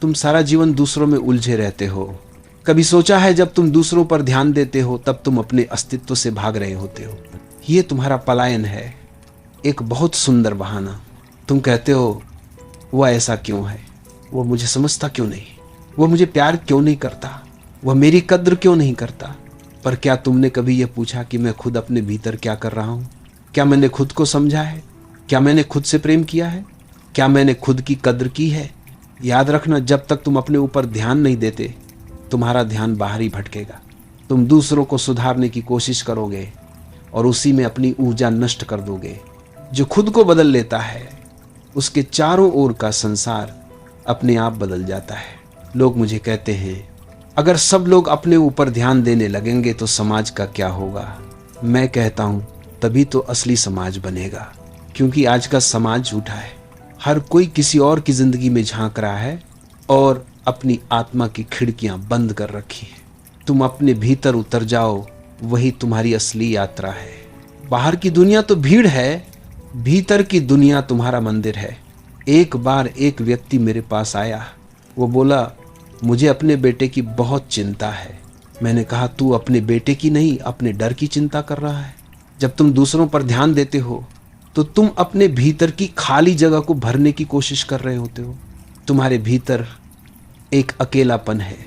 तुम सारा जीवन दूसरों में उलझे रहते हो। कभी सोचा है जब तुम दूसरों पर ध्यान देते हो तब तुम अपने अस्तित्व से भाग रहे होते हो। ये तुम्हारा पलायन है, एक बहुत सुंदर बहाना। तुम कहते हो वह ऐसा क्यों है, वह मुझे समझता क्यों नहीं, वह मुझे प्यार क्यों नहीं करता, वह मेरी कद्र क्यों नहीं करता। पर क्या तुमने कभी यह पूछा कि मैं खुद अपने भीतर क्या कर रहा हूं? क्या मैंने खुद को समझा है? क्या मैंने खुद से प्रेम किया है? क्या मैंने खुद की कद्र की है? याद रखना, जब तक तुम अपने ऊपर ध्यान नहीं देते तुम्हारा ध्यान बाहर ही भटकेगा। तुम दूसरों को सुधारने की कोशिश करोगे और उसी में अपनी ऊर्जा नष्ट कर दोगे। जो खुद को बदल लेता है उसके चारों ओर का संसार अपने आप बदल जाता है। लोग मुझे कहते हैं अगर सब लोग अपने ऊपर ध्यान देने लगेंगे तो समाज का क्या होगा? मैं कहता हूं तभी तो असली समाज बनेगा, क्योंकि आज का समाज झूठा है। हर कोई किसी और की जिंदगी में झांक रहा है और अपनी आत्मा की खिड़कियां बंद कर रखी हैं। तुम अपने भीतर उतर जाओ, वही तुम्हारी असली यात्रा है। बाहर की दुनिया तो भीड़ है, भीतर की दुनिया तुम्हारा मंदिर है। एक बार एक व्यक्ति मेरे पास आया, वो बोला मुझे अपने बेटे की बहुत चिंता है। मैंने कहा तू अपने बेटे की नहीं अपने डर की चिंता कर रहा है। जब तुम दूसरों पर ध्यान देते हो तो तुम अपने भीतर की खाली जगह को भरने की कोशिश कर रहे होते हो। तुम्हारे भीतर एक अकेलापन है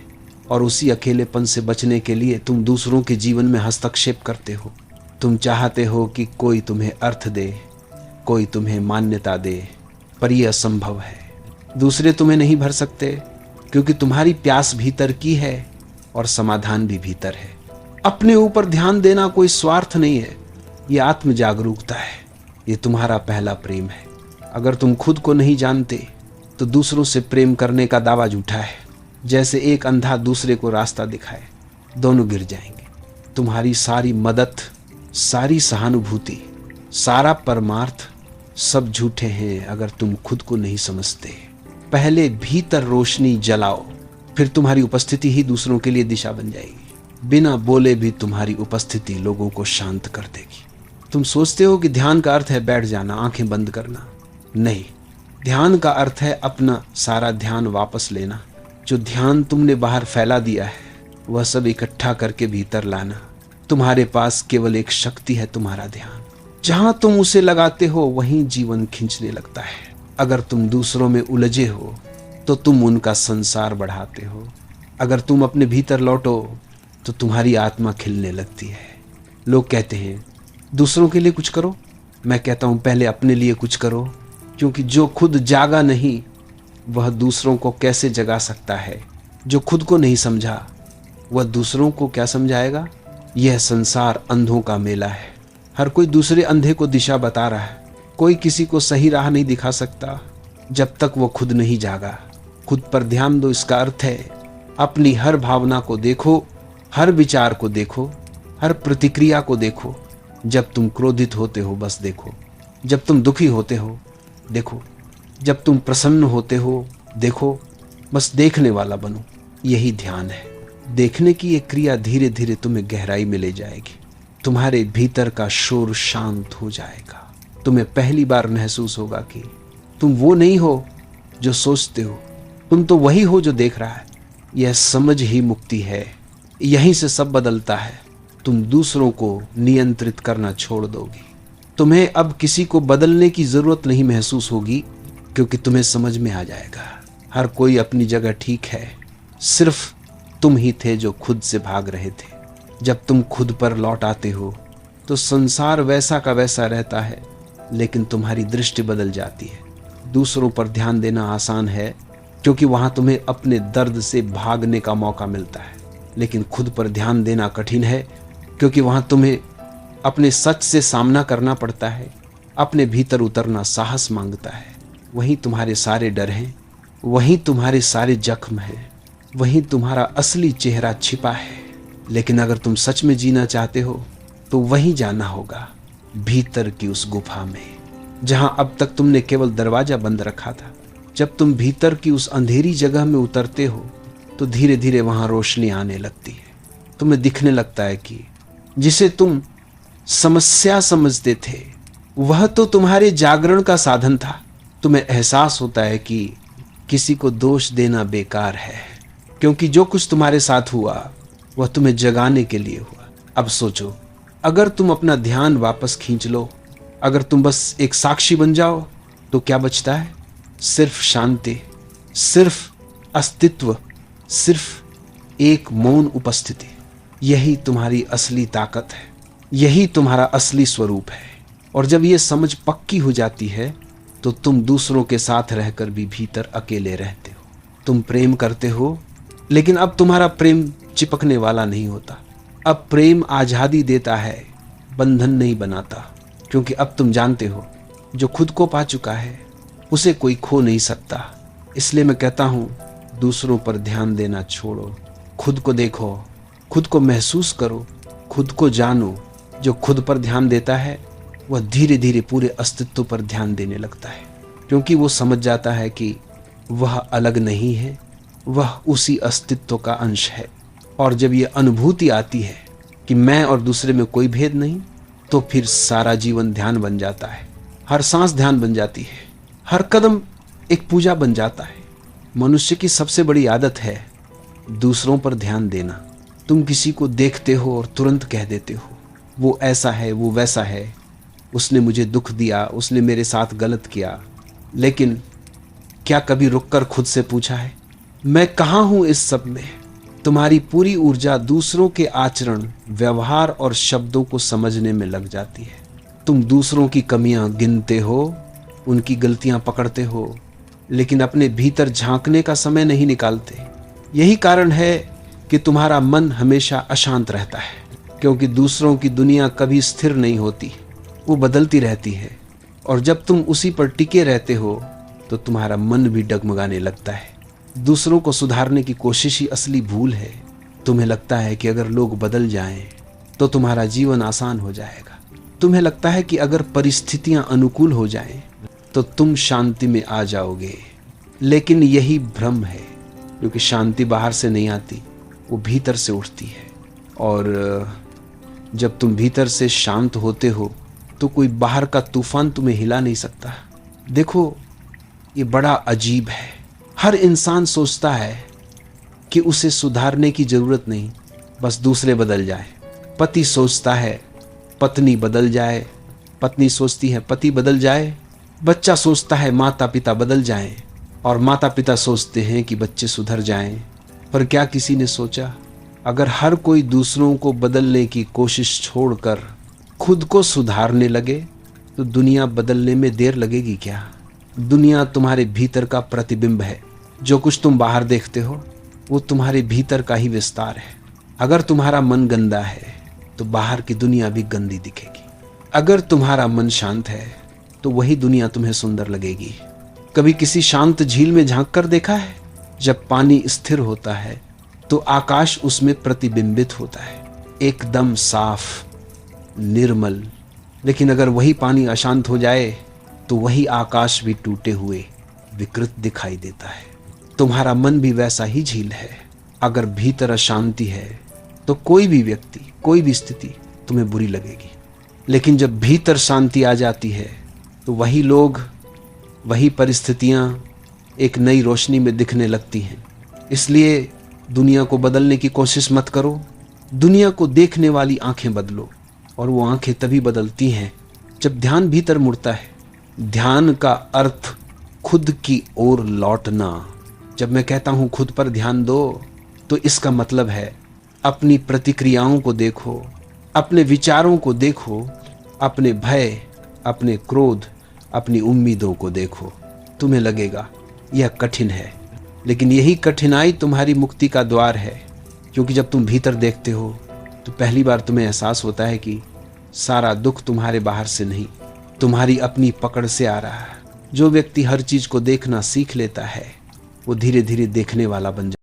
और उसी अकेलेपन से बचने के लिए तुम दूसरों के जीवन में हस्तक्षेप करते हो। तुम चाहते हो कि कोई तुम्हें अर्थ दे, कोई तुम्हें मान्यता दे, पर यह असंभव है। दूसरे तुम्हें नहीं भर सकते क्योंकि तुम्हारी प्यास भीतर की है और समाधान भी भीतर है। अपने ऊपर ध्यान देना कोई स्वार्थ नहीं है, यह आत्म जागरूकता है। ये तुम्हारा पहला प्रेम है। अगर तुम खुद को नहीं जानते तो दूसरों से प्रेम करने का दावा झूठा है। जैसे एक अंधा दूसरे को रास्ता दिखाए, दोनों गिर जाएंगे। तुम्हारी सारी मदद, सारी सहानुभूति, सारा परमार्थ सब झूठे हैं अगर तुम खुद को नहीं समझते। पहले भीतर रोशनी जलाओ, फिर तुम्हारी उपस्थिति ही दूसरों के लिए दिशा बन जाएगी। बिना बोले भी तुम्हारी उपस्थिति लोगों को शांत कर देगी। तुम सोचते हो कि ध्यान का अर्थ है बैठ जाना, आंखें बंद करना। नहीं, ध्यान का अर्थ है अपना सारा ध्यान वापस लेना। जो ध्यान तुमने बाहर फैला दिया है वह सब इकट्ठा करके भीतर लाना। तुम्हारे पास केवल एक शक्ति है, तुम्हारा ध्यान। जहां तुम उसे लगाते हो वहीं जीवन खींचने लगता है। अगर तुम दूसरों में उलझे हो तो तुम उनका संसार बढ़ाते हो। अगर तुम अपने भीतर लौटो तो तुम्हारी आत्मा खिलने लगती है। लोग कहते हैं दूसरों के लिए कुछ करो, मैं कहता हूं पहले अपने लिए कुछ करो, क्योंकि जो खुद जागा नहीं वह दूसरों को कैसे जगा सकता है। जो खुद को नहीं समझा वह दूसरों को क्या समझाएगा। यह संसार अंधों का मेला है। हर कोई दूसरे अंधे को दिशा बता रहा है। कोई किसी को सही राह नहीं दिखा सकता जब तक वो खुद नहीं जागा। खुद पर ध्यान दो, इसका अर्थ है अपनी हर भावना को देखो, हर विचार को देखो, हर प्रतिक्रिया को देखो। जब तुम क्रोधित होते हो बस देखो, जब तुम दुखी होते हो देखो, जब तुम प्रसन्न होते हो देखो, बस देखने वाला बनो। यही ध्यान है। देखने की एक क्रिया धीरे धीरे तुम्हें गहराई में ले जाएगी। तुम्हारे भीतर का शोर शांत हो जाएगा। तुम्हें पहली बार महसूस होगा कि तुम वो नहीं हो जो सोचते हो, तुम तो वही हो जो देख रहा है। यह समझ ही मुक्ति है। यहीं से सब बदलता है। तुम दूसरों को नियंत्रित करना छोड़ दोगे। तुम्हें अब किसी को बदलने की जरूरत नहीं महसूस होगी, क्योंकि तुम्हें समझ में आ जाएगा हर कोई अपनी जगह ठीक है। सिर्फ तुम ही थे जो खुद से भाग रहे थे। जब तुम खुद पर लौट आते हो तो संसार वैसा का वैसा रहता है, लेकिन तुम्हारी दृष्टि बदल जाती है। दूसरों पर ध्यान देना आसान है क्योंकि वहां तुम्हें अपने दर्द से भागने का मौका मिलता है, लेकिन खुद पर ध्यान देना कठिन है क्योंकि वहां तुम्हें अपने सच से सामना करना पड़ता है। अपने भीतर उतरना साहस मांगता है। वहीं तुम्हारे सारे डर हैं, वहीं तुम्हारे सारे जख्म हैं, वहीं तुम्हारा असली चेहरा छिपा है। लेकिन अगर तुम सच में जीना चाहते हो तो वहीं जाना होगा, भीतर की उस गुफा में, जहां अब तक तुमने केवल दरवाजा बंद रखा था। जब तुम भीतर की उस अंधेरी जगह में उतरते हो तो धीरे धीरे वहां रोशनी आने लगती है। तुम्हें दिखने लगता है कि जिसे तुम समस्या समझते थे वह तो तुम्हारे जागरण का साधन था। तुम्हें एहसास होता है कि किसी को दोष देना बेकार है, क्योंकि जो कुछ तुम्हारे साथ हुआ वह तुम्हें जगाने के लिए हुआ। अब सोचो, अगर तुम अपना ध्यान वापस खींच लो, अगर तुम बस एक साक्षी बन जाओ, तो क्या बचता है? सिर्फ शांति, सिर्फ अस्तित्व, सिर्फ एक मौन उपस्थिति। यही तुम्हारी असली ताकत है, यही तुम्हारा असली स्वरूप है। और जब ये समझ पक्की हो जाती है तो तुम दूसरों के साथ रहकर भी भीतर अकेले रहते हो। तुम प्रेम करते हो, लेकिन अब तुम्हारा प्रेम चिपकने वाला नहीं होता। अब प्रेम आज़ादी देता है, बंधन नहीं बनाता, क्योंकि अब तुम जानते हो जो खुद को पा चुका है उसे कोई खो नहीं सकता। इसलिए मैं कहता हूँ, दूसरों पर ध्यान देना छोड़ो, खुद को देखो, खुद को महसूस करो, खुद को जानो। जो खुद पर ध्यान देता है वह धीरे धीरे पूरे अस्तित्व पर ध्यान देने लगता है, क्योंकि वो समझ जाता है कि वह अलग नहीं है, वह उसी अस्तित्व का अंश है। और जब ये अनुभूति आती है कि मैं और दूसरे में कोई भेद नहीं, तो फिर सारा जीवन ध्यान बन जाता है, हर सांस ध्यान बन जाती है, हर कदम एक पूजा बन जाता है। मनुष्य की सबसे बड़ी आदत है दूसरों पर ध्यान देना। तुम किसी को देखते हो और तुरंत कह देते हो, वो ऐसा है, वो वैसा है, उसने मुझे दुख दिया, उसने मेरे साथ गलत किया। लेकिन क्या कभी रुककर खुद से पूछा है, मैं कहाँ हूँ इस सब में? तुम्हारी पूरी ऊर्जा दूसरों के आचरण, व्यवहार और शब्दों को समझने में लग जाती है। तुम दूसरों की कमियां गिनते हो, उनकी गलतियां पकड़ते हो, लेकिन अपने भीतर झांकने का समय नहीं निकालते। यही कारण है कि तुम्हारा मन हमेशा अशांत रहता है, क्योंकि दूसरों की दुनिया कभी स्थिर नहीं होती, वो बदलती रहती है। और जब तुम उसी पर टिके रहते हो तो तुम्हारा मन भी डगमगाने लगता है। दूसरों को सुधारने की कोशिश ही असली भूल है। तुम्हें लगता है कि अगर लोग बदल जाएं तो तुम्हारा जीवन आसान हो जाएगा। तुम्हें लगता है कि अगर परिस्थितियां अनुकूल हो जाएं तो तुम शांति में आ जाओगे। लेकिन यही भ्रम है, क्योंकि शांति बाहर से नहीं आती, वो भीतर से उठती है। और जब तुम भीतर से शांत होते हो तो कोई बाहर का तूफान तुम्हें हिला नहीं सकता। देखो, ये बड़ा अजीब है। हर इंसान सोचता है कि उसे सुधारने की जरूरत नहीं, बस दूसरे बदल जाए। पति सोचता है पत्नी बदल जाए, पत्नी सोचती है पति बदल जाए, बच्चा सोचता है माता पिता बदल जाएं, और माता पिता सोचते हैं कि बच्चे सुधर जाएं। पर क्या किसी ने सोचा, अगर हर कोई दूसरों को बदलने की कोशिश छोड़कर खुद को सुधारने लगे तो दुनिया बदलने में देर लगेगी क्या? दुनिया तुम्हारे भीतर का प्रतिबिंब है। जो कुछ तुम बाहर देखते हो वो तुम्हारे भीतर का ही विस्तार है। अगर तुम्हारा मन गंदा है तो बाहर की दुनिया भी गंदी दिखेगी। अगर तुम्हारा मन शांत है तो वही दुनिया तुम्हें सुंदर लगेगी। कभी किसी शांत झील में झांक कर देखा है? जब पानी स्थिर होता है तो आकाश उसमें प्रतिबिंबित होता है, एकदम साफ, निर्मल। लेकिन अगर वही पानी अशांत हो जाए तो वही आकाश भी टूटे हुए विकृत दिखाई देता है। तुम्हारा मन भी वैसा ही झील है। अगर भीतर अशांति है तो कोई भी व्यक्ति, कोई भी स्थिति तुम्हें बुरी लगेगी। लेकिन जब भीतर शांति आ जाती है तो वही लोग, वही परिस्थितियां एक नई रोशनी में दिखने लगती हैं। इसलिए दुनिया को बदलने की कोशिश मत करो, दुनिया को देखने वाली आंखें बदलो। और वो आंखें तभी बदलती हैं जब ध्यान भीतर मुड़ता है। ध्यान का अर्थ खुद की ओर लौटना। जब मैं कहता हूं खुद पर ध्यान दो, तो इसका मतलब है अपनी प्रतिक्रियाओं को देखो, अपने विचारों को देखो, अपने भय, अपने क्रोध, अपनी उम्मीदों को देखो। तुम्हें लगेगा यह कठिन है, लेकिन यही कठिनाई तुम्हारी मुक्ति का द्वार है। क्योंकि जब तुम भीतर देखते हो तो पहली बार तुम्हें एहसास होता है कि सारा दुख तुम्हारे बाहर से नहीं, तुम्हारी अपनी पकड़ से आ रहा है। जो व्यक्ति हर चीज को देखना सीख लेता है वो धीरे धीरे देखने वाला बन जाता है।